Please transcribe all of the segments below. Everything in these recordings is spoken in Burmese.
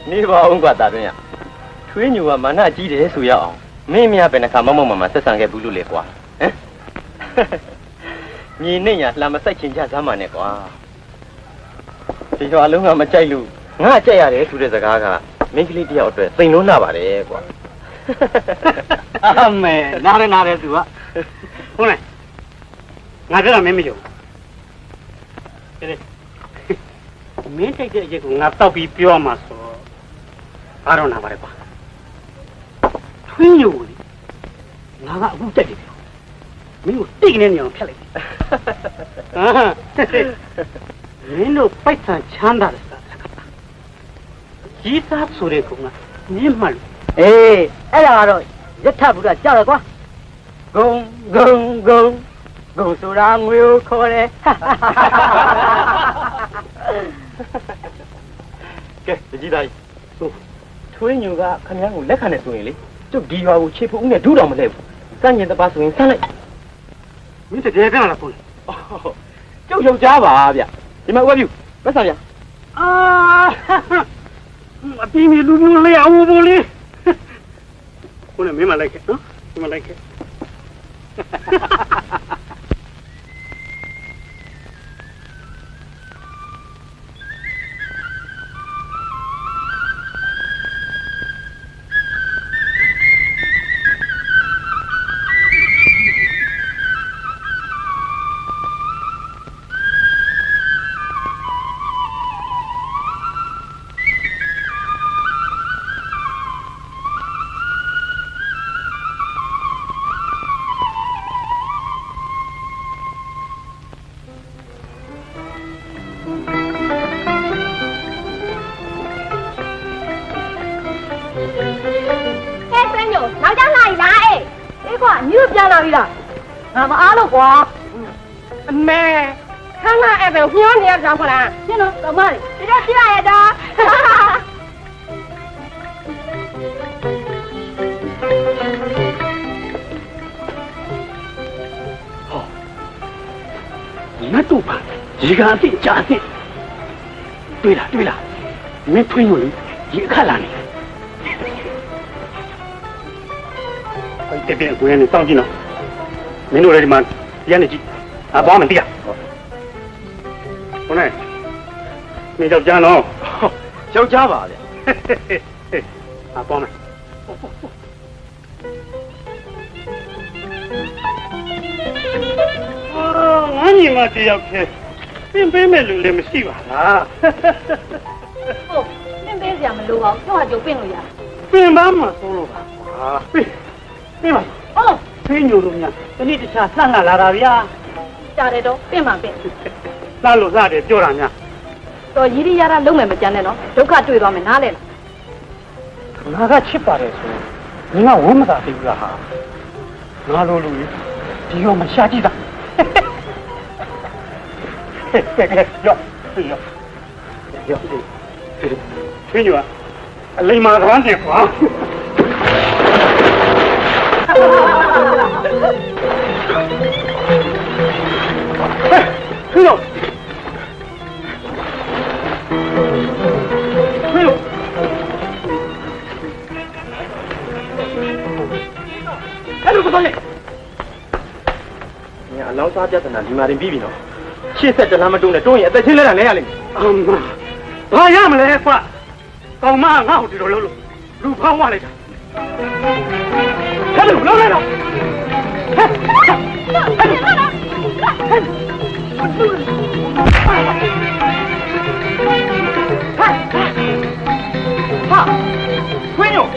နေပါအောင်ကွာတာတွင်ရထွေးညူကမာနကြီးတယ်ဆိုရအောင်မင်းမရပဲနှခါမောက်မောက်မှဆက်ဆံခဲ့ဘူးလို့လေကွာဟမ်ညီနဲ့ညာလှမ်းမဆိုင်ချင်ကြစမ်းပါနဲ့ကွာဒီတော့အလုံးကမကြိုက်လို့ငါကြက်ရတယ်ဆိုတဲ့စကားကမိန်းကလေးတယောက်အတွက်စိန်လုံးလာပါတယ်ကွာအမေနားရဲသူကဟုတ်လားငါပြောတာမင်းမယုံမင်းတိတ်တဲ့အရက်ကိုငါတောက်ပြီးပြောမှာဆိုအားတော့နာပါလေကွာထွင်းညိုလေငါကအခုတက်တယ်ပြောမင်းကိုတိတ်နေနေအောင်ဖြတ်လိုက်မင်းတို့ပိုက်ဆံချမ်းသာတယ်ကြီးသားဆိုတဲ့ကောင်ကမင်းမှလို့အေးအဲ့ဒါကတော့ရထဘူးကကြောက်ရကွာဂုံဆိုတာငွေကိုခေါ်တယ်ကဲကြည်သားကြီးထွေးညူကခမည်းကိုလက်ခံနေဆိုရင်လေကျုပ်ဒီရွာကိုခြေဖုံးနဲ့ဒူးတော်မလဲဘူးစမ်းကျင်တပါဆိုရင်ဆန်းလိုက်မင်းတကယ်ပြောလားကိုကျုပ်ယောက်ျားပါဗျဒီမှာဥပပြုမဆန်ဗျအာအပြင်းကြီးလူမျိုးလေးအောင်ဘူးလေကိုနဲ့မင်းမလိုက်ခဲ့နော်မင်းမလိုက်ခဲ့ငါမအားလို့ကွာအမေခန်းလာအဲ့ပဲညှောနေရကြောင်ခလားရှင်းတော့တော်မလေးဒီတော့ပြရရတာငါတို့ပါရေကအစ်ကြားအစ်တွေ့လားမင်းထွင်းလို့လေရေခတ်လာနေတဲ့ကိုရနေတောင်းကြည့်နော်မင်းတို့လည်းဒီမှာရနေကြည့်အဘောမသိရဟုတ်နဲ့မင်းကြောက်ကြနော်ယောက်ျားပါဗျအဘောမငါညီမတယောက်ခဲပင်ပေးမဲ့လူလည်းမရှိပါလားဟုတ်ပင်ပေးစရာမလိုပါဘူးကျောက်ဟာကျုပ်ပင်လို့ရပင်ပန်းမှာသုံးလို့ပါဟာပင်ပါဟုတ်ဖိညိုလို့များတနေ့တခြားလှလာတာဗျာကြားတယ်တော့ပင့်မှာပင့်လှလို့လှတယ်ပြောတာများတော့ရည်ရည်ရတာလုံးမယ်မကြမ်းနဲ့နော်ဒုက္ခတွေ့သွားမယ်နားလဲငါကချစ်ပါတယ်ဆိုငါဝမ်းမသာသေးဘူးလားဟာငါလိုလူကြီးဒီရောမရှာကြည့်တာကဲရောဖိညိုအလိမ္မာကန်းတယ်ကွာဟေးကိုတော်လေညအလောင်းစားပြဿနာဒီမှာတင်ပြီးပြီနော်ရှေ့ဆက်တလားမတုံးနဲ့တွန်းရင်အသက်ချင်းလဲတာလဲရလိမ့်မယ်ဘာရမလဲကွာကောင်မငါ့ကိုဒီလိုလုပ်လို့လူဖောင်းဝလိုက်တာဟဲ့လူလုံးလိုက်တော့ဟာခွင်းညို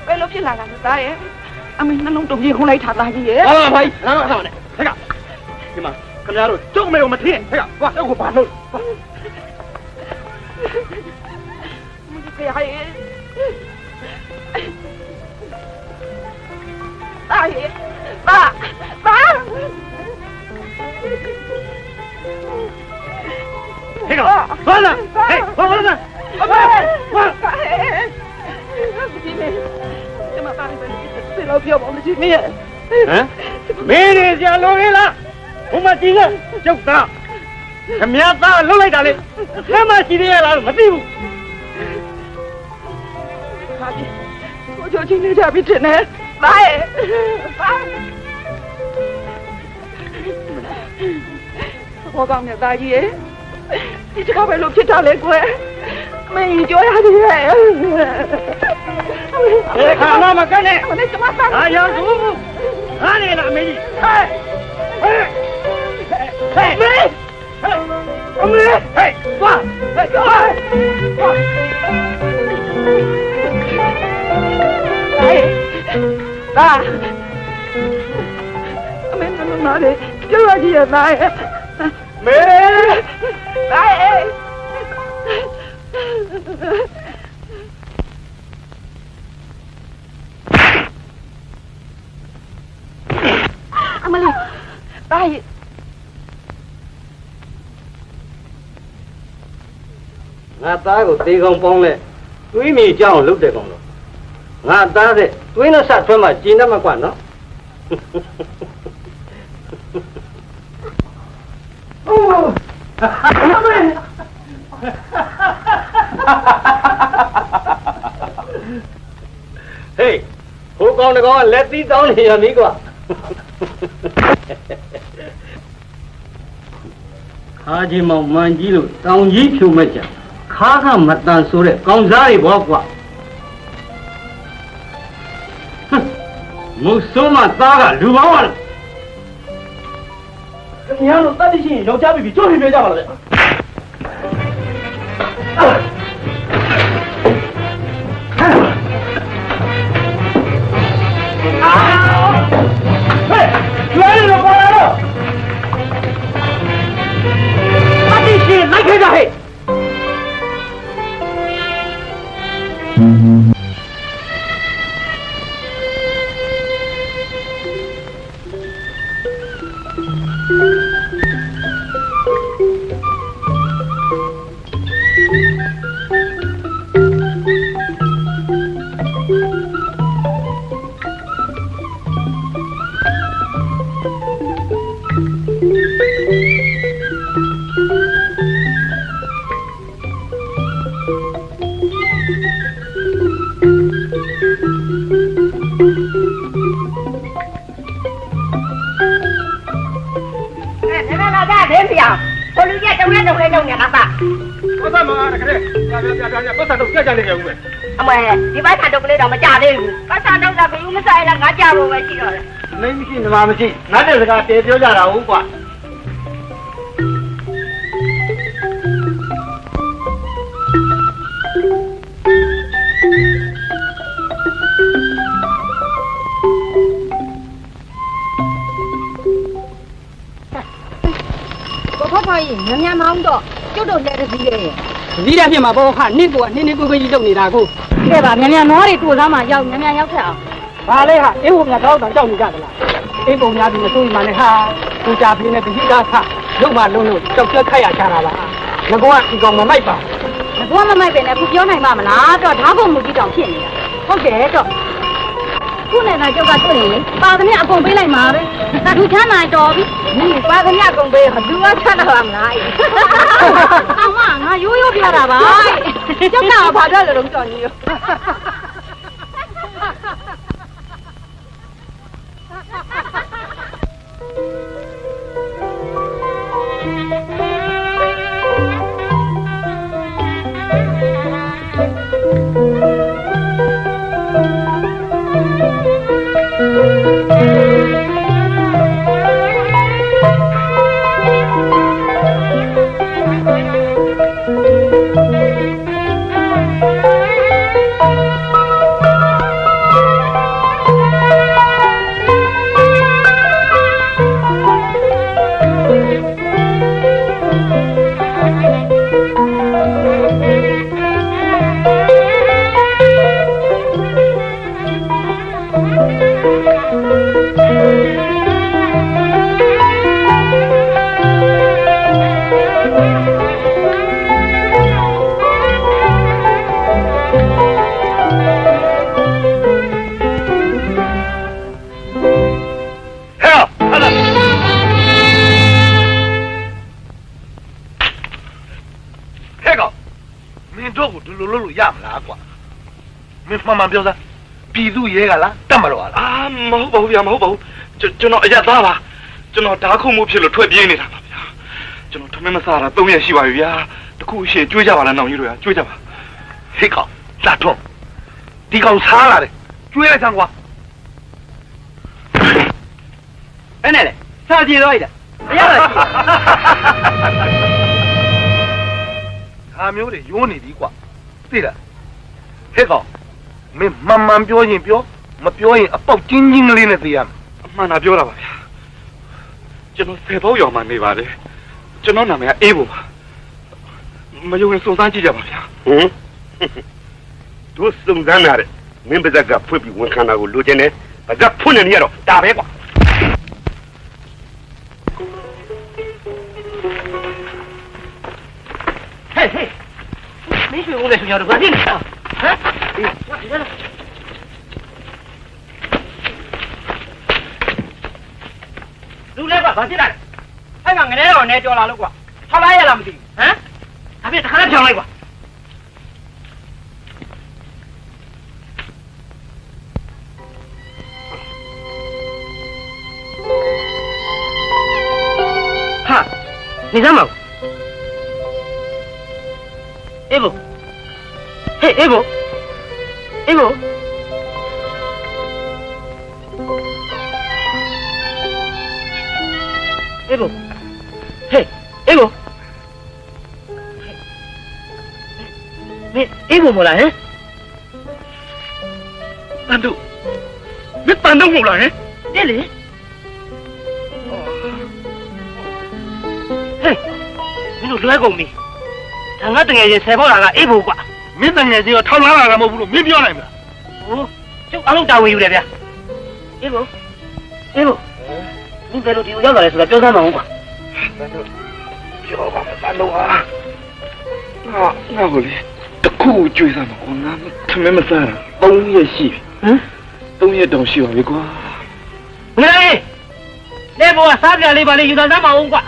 ဘယ်လိုဖြစ်လာတာလဲသားရဲ့အမေနှလုံးတုံကြီးခုံးလိုက်တာသားကြီးရဲ့ ဟာဖိုင်နားထားပါနဲ့ဟဲ့ကဒီမှာခင်ဗျားတို့ကျုပ်မေကိုမထင်ဟဲ့ကကွာကျုပ်ကိုဘာလို့ မကြည့်ရရဲ့သားရဲ့သားသား ဟဲ့ကသွားလာဟဲ့ဘာလို့လဲအမေဝါဒီနေ့ဒီမှာပါနေတယ်ဘယ်လိုပြောမလဲဒီနေ့ ဟမ်မင်းနေကြလို့လေလားဘုမကြီးကကျုပ်သားခမည်းသားလှုပ်လိုက်တာလေဆမ်းမရှိသေးရလားမသိဘူး ဟာဒီကိုချိုချင်းနေကြပြီတင်နေသားရဲ့သားဘောကောင်းတဲ့သားကြီးရဲ့ဒီကဘယ်လိုဖြစ်တာလဲကွယ်မင်းကြောရသေးရဲ့ ဒီခါမှမကနဲ့ မနေ့ကမှသား ဟာရောသူဟာနေလားအမေကြီးဟဲ့ဟဲ့ဟဲ့မေအမေဟဲ့သွားဟဲ့သွားသားအမေနမလေးကြောရကြီးရဲ့သားရဲ့ မေ သားရဲ့အမလေးသားရဲ့ ငါသားကိုသေးကောင်းပေါင်းလဲတွေးမိကြအောင်လုပ်တယ်ကောင်လို့ငါသားတဲ့တွေးနဲ့ဆက်ထွန်းမှကျင်းတတ်မှကွာနော်ဟေးဟိုကောင်တကောင်ကလက်သီးတောင်းနေရမီးကွာခါကြီးမောင်မှန်ကြီးလို့တောင်ကြီးဖြူမဲ့ကြခါကမတန်ဆိုတဲ့ကောင်စားတွေဘောကွာမုတ်ဆိုးမသားကလူပေါင်းရလားခင်ဗျားတို့တတ်သိရှိရင်ယောက်ျားပြီကြိုးပြပြကြပါလား ဟ တုံနဲ့တုံနဲ့တုံနဲ့ငါသား ဘာသာမှာခရက်ပြပတ်စံတော့ကြနေကြဦးမယ် အမေဒီဘက်ထားတုံကလေးတော့မကြသေးဘူးပတ်စံတော့ကဘယ်ဦးမဆိုင်လားငါကြဖို့ပဲရှိတော့တယ် မင်းမရှိနမမရှိငါတဲ့စကားတည်ပြောကြတာဟုတ်ကွာ ကိုဖောက်ဖောက်ကြီးမြန်မြန်မောင်းတော့ကျုပ်တို့လက်တစည်းရဲ့ ဒီတဲ့ပြင်မှာဘောခနင့်ကိုနင့်ကိုကြီးလုပ်နေတာကို ကဲပါမြန်မြန်နွားတွေတူစားမှရောက်မြန်မြန်ရောက်ခဲ့အောင် ဘာလဲဟာအေးဘုံများတော့တောင်ကြောက်နေကြသလားအေးဘုံများဒီမစိုးရင်မနဲ့ဟာကိုကြပြင်းနဲ့တတိကားခရုပ်မှလုံးလို့ကြောက်ကြက်ခိုက်ရချတာပါငကောကဒီကောင်မမိုက်ပါ ငါကမမိုက်ပဲနဲ့ခုပြောနိုင်ပါမလားတော့ဓာတ်ပုံမူကြီးတောင်ဖြစ်နေတာဟုတ်တယ်တော့ခုနဲ့ကကျုပ်ကတွေ့ရင်လေပါသမျှအကုန်ပေးလိုက်မှာပဲသူချမ်းသာတော်ပြီပါသမျှအကုန်ပေးဘယ်သူမှချမ်းသာပါမလားအောင်မငါရိုးရိုးပြတာပါကျုပ်ကဘာပြောလို့လုံးတော်ကြီးရော မှန်ပြောစမ်းပြည်သူရဲကလားတတ်မလို့လား မဟုတ်ပါဘူးဗျာမဟုတ်ပါဘူးကျွန်တော်အရက်သားပါကျွန်တော်ဓာခုမှုဖြစ်လို့ထွက်ပြေးနေတာပါဗျာကျွန်တော်ထမင်းမစားတာ3ရက်ရှိပါပြီဗျာတခုအရှိကျွေးကြပါလားနောင်ကြီးတို့ကျွေးကြပါ ဟေ့ကောင်လာထွန်းဒီကောင်စားလာတယ်ကျွေးလိုက်စမ်းကွာ အဲ့နဲ့လေစားကြည့်တော့ရတာမရပါဘူး ဟာမျိုးတွေရိုးနေပြီကွာသိလားဟေ့ကောင်မင်းမှန်ပြောရင်ပြောမပြောရင်အပေါက်ချင်းချင်းကလေးနဲ့သိရမယ် အမှန်သာပြောတာပါဗျာကျွန်တော်10ပေါက်ရောင်မှနေပါတယ်ကျွန်တော်နာမည်ကအေးဖို့ပါမယုံရင်စုံစမ်းကြည့်ကြပါဗျာ ဟင်တို့စုံစမ်းရတယ်မင်းပါဇက်ကဖွင့်ပြီးဝန်ခံတာကိုလိုချင်တယ်ပါဇက်ဖွင့်နေရတော့ဒါပဲကွာ ဟဲ့မင်းရွှေဦးလည်းဆိုရတော့ဘာဖြစ်နေလဲဟမ်လူလဲကွာဘာဖြစ်တာလဲအဲ့မှာငရဲတော့နေကြော်လာလို့ကွာထောက်လိုက်ရလားမသိဘူးဟမ်ဒါပြတခါနဲ့ဖြောင်းလိုက်ကွာဟာနေစမ်းမအေးဘဟေးအေးဘအေးဘအေးဘဟေးအေးဘမင်းအေးဘမလားဟမ်တန်တူမင်းတန်တူမလားဟမ်တဲ့လေဟေးမင်းတို့လွဲကုန်ပြီဒါငါတငယ်ချင်း10ပေါက်လာကအေးဖို့ကွာမင်းတငယ်ချင်းရောထောက်လာတာမဟုတ်ဘူးလို့မင်းပြောနိုင်မလားဟိုကျုပ်အလုံးတာဝန်ယူတယ်ဗျာအေးဖို့မင်းဘယ်လိုဒီကိုရောက်လာလဲဆိုတာပြောစမ်းပါဦးကွာ ပြောပါမယ်တန်တော့ဟာငါကိုလေတခုကြွေးစမ်းပါကွာငါထမင်းမစားတာ3ရက်ရှိပြီဟမ်3ရက်တောင်ရှိပါပြီကွာ ငါလေးလက်ဘောကစားပြလေးပါလေးယူသားစမ်းပါဦးကွာ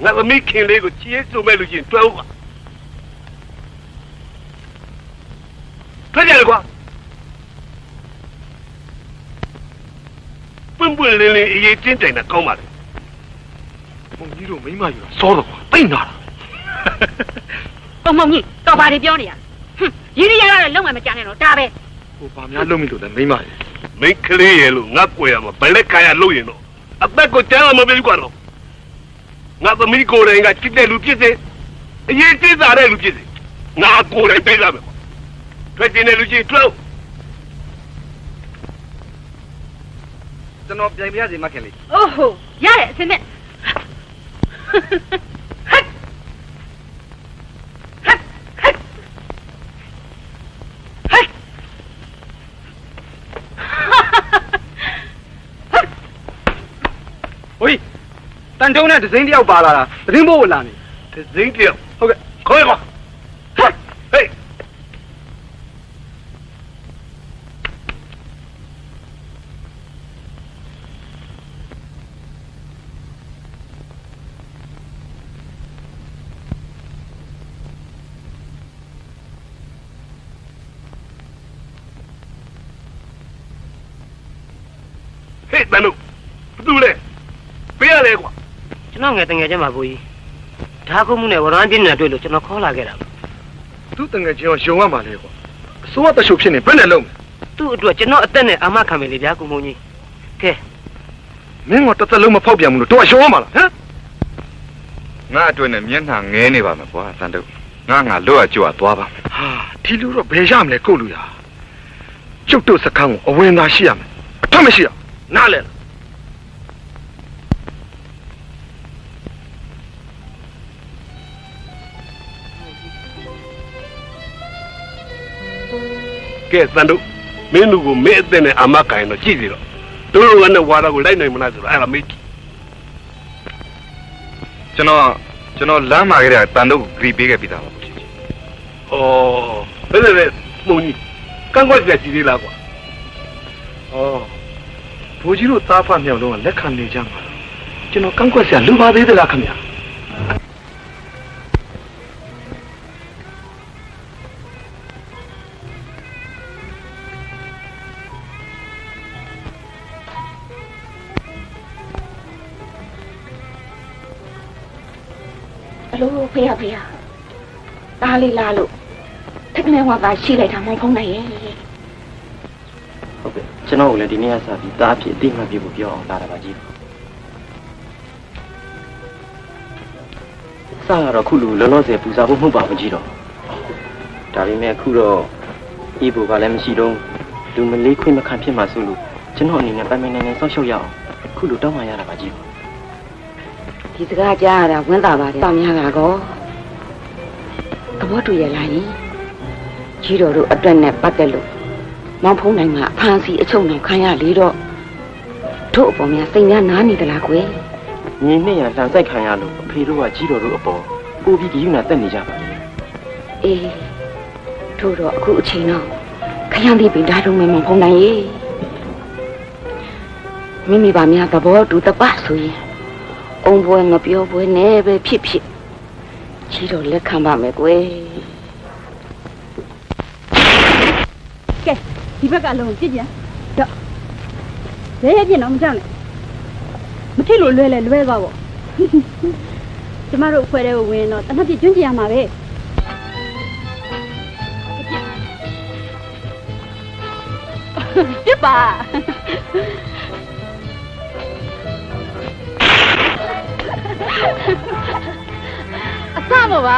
ငါသမီးခင်လေးကိုချီးစုံမဲ့လူချင်းတွဲဦးပါထွက်ကြလေကွာပွင့်ပွင့်လင်းလင်းအေးအေးတင်းတိုင်တာကောင်းပါလေမုံကြီးတို့မိမယူတာစောတော့ကွာပိတ်နာတာ ပုံမုံကြီးတော်ပါတွေပြောနေရဟွန်းရင်းရရတော့လုံးဝမကြနဲ့တော့ဒါပဲ ဟိုဘာများလုံးမိလို့လဲမိမရေ မင်းကလေးရဲ့လို့ငါကွယ်ရမှာဘယ်လက်ခံရလို့ရင်တော့အသက်ကိုတန်းလာမပြေဘူးကွာတော့ငါသမီးကိုယ်တိုင်ကချစ်တဲ့လူဖြစ်စေအရေးကြီးစားတဲ့လူဖြစ်စေငါကိုယ်တိုင်ပေးရမယ်ကွာထွက်ကျင်တဲ့လူချင်းထွက် ကျွန်တော်ပြန်ပြရစီမခင်လေး အိုးဟိုရတယ်အစင်းနဲ့ဟိုတန်တုံးနဲ့ဒဇင်းတယောက်ပါလာတာသတင်းပို့လာနေ ဒဇင်းတယောက် ဟုတ်ကဲ့ ခေါ်ရကွာဟေးဟေးတန်တို့ဘာတူလဲပေးရလေကွာ ကျွန်တော်ငယ်တငယ်ချင်းပါကိုကြီးဓာတ်ခုမှုနဲ့ဝရမ်းပြင်းနေတာတွေ့လို့ကျွန်တော်ခေါ်လာခဲ့တာပါ သူ့တငယ်ချင်းရောယုံရမှာလေကွာအစိုးရတရှုပ်ဖြစ်နေဘယ်နဲ့လုံး သူ့အတွက်ကျွန်တော်အသက်နဲ့အာမခံမယ်လေဗျာကိုမုံကြီးကဲ မင်းကတစ်သက်လုံးမဖောက်ပြန်ဘူးလို့တော့ယုံရမှာလားဟမ် ငါအတွက်နဲ့မျက်နှာငဲနေပါမယ်ကွာတန်တုံငါလွတ်ရကြွသွားပါမယ် ဟာဒီလူတော့ဘယ်ရမလဲကို့လူရကျုပ်တို့စခန်းကိုအဝင်သာရှိရမယ်အထက်မရှိရနားလဲ ကဲတန်တို့မင်းတို့ကိုမင်းအသက်နဲ့အာမခံရင်တော့ကြည့်စီတော့တို့ကနဲ့ဝါရကိုလိုက်နိုင်မလားဆိုတော့အဲ့ဒါမေးကြည့် ကျွန်တော်လမ်းမှာခဲ့တဲ့တန်တုံဂရီပေးခဲ့ပြီးသားပါ ဩဘယ်လဲမုံကြီးကန့်ကွက်ကြစီသေးလားကွာ ဩဘိုးကြီးတို့သားဖမြောက်လုံးကလက်ခံနေကြမှာကျွန်တော်ကန့်ကွက်စရာလူပါသေးသလားခင်ဗျာ အလိုဖေရဖေရတားလေးလာလို့ထက်ကနေဝါသာရှိလိုက်တာမဖုံးနိုင်ရဲ့ ဟုတ်ကဲ့ကျွန်တော်ကလည်းဒီနေ့ကစပြီးသားအဖြစ်အသိမှတ်ပြုဖို့ပြောအောင်လာတာပါကြီးစကတော့ခုလူလောလောဆယ်ပူဇော်ဖို့မဟုတ်ပါဘူးကြီးတော့ဒါပေမဲ့အခုတော့ဤဘူကလည်းမရှိတော့လူမလေးခွင့်မခံဖြစ်မှာဆိုလို့ကျွန်တော်အနေနဲ့ပိုင်ပိုင်နိုင်နိုင်စောင့်ရှောက်ရအောင်ခုလူတောင်းမှရတာပါကြီး ဒီစကားကြားရတာဝမ်းသာပါတယ်တောင်များကကောသဘောတူရလားယင်ကြီးတော်တို့အတွက်နဲ့ပတ်သက်လို့မောင်ဖုံးနိုင်မှာအဖန်စီအချုပ်နိုင်ခံရလေတော့တို့အပေါ်များစိတ်များနားနေသလားကွယ် ညီနဲ့ရလှန်ဆိုင်ခံရလို့အဖေတို့ကကြီးတော်တို့အပေါ်ပို့ပြီးကြည်ယူနာတက်နေကြပါလေ အေးတို့တော့အခုအချိန်တော့ခရမ်းပြီးပြင်ထားတော့မယ်မောင်ဖုံးနိုင်ရေမိမိပါများသဘောတူတပဆိုရင်အုံပွဲငပြောပွဲနဲ့ပဲဖြစ်ဖြစ်ကြီးတော်လက်ခံပါမယ်ကွယ် ကဲဒီဘက်ကလုံးကြည့်ကြတော့ရဲရဲပြင်းတော့မကြောက်နဲ့မထစ်လို့လွဲလဲလွဲသွားပေါ့ကျမတို့အဖွဲ့ထဲကိုဝင်တော့တနက်ပြကျွန်းကျင်ရမှာပဲ ပြစ်ပါအဆမပါ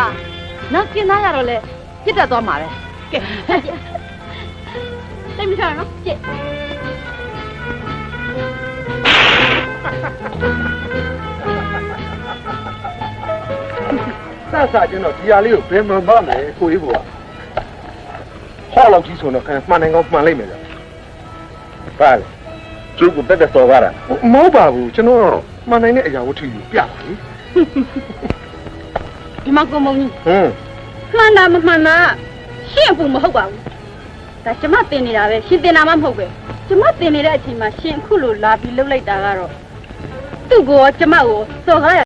နောက်ကျင်းသားရတော့လေပြစ်တတ်သွားမှာပဲကဲတိတ်မချရနော်ပြစ်ဆာကျွန်တော်ဒီဟာလေးကိုဘယ်မှမမယ်ကိုကြီးဘောဟောလောက်ကြီးဆိုတော့မှန်နိုင်ကောင်းမှန်လိုက်မယ်ဗျပါလေကျုပ်ကတက်တက်စော်ကားတာမဟုတ်ပါဘူးကျွန်တော်မှန်နိုင်တဲ့အရာဝတ္ထုကိုပြပါလေ ဒီမှာကိုမုံကြီး ဟွန်း မှန်တာမမှန်တာရှင့်အပူမဟုတ်ပါဘူးဒါကျမတင်နေတာပဲရှင်တင်တာမှမဟုတ်ပဲကျမတင်နေတဲ့အချိန်မှာရှင်အခုလိုလာပြီးလှုပ်လိုက်တာကတော့သူ့ကိုကျမကိုစော်ကားရ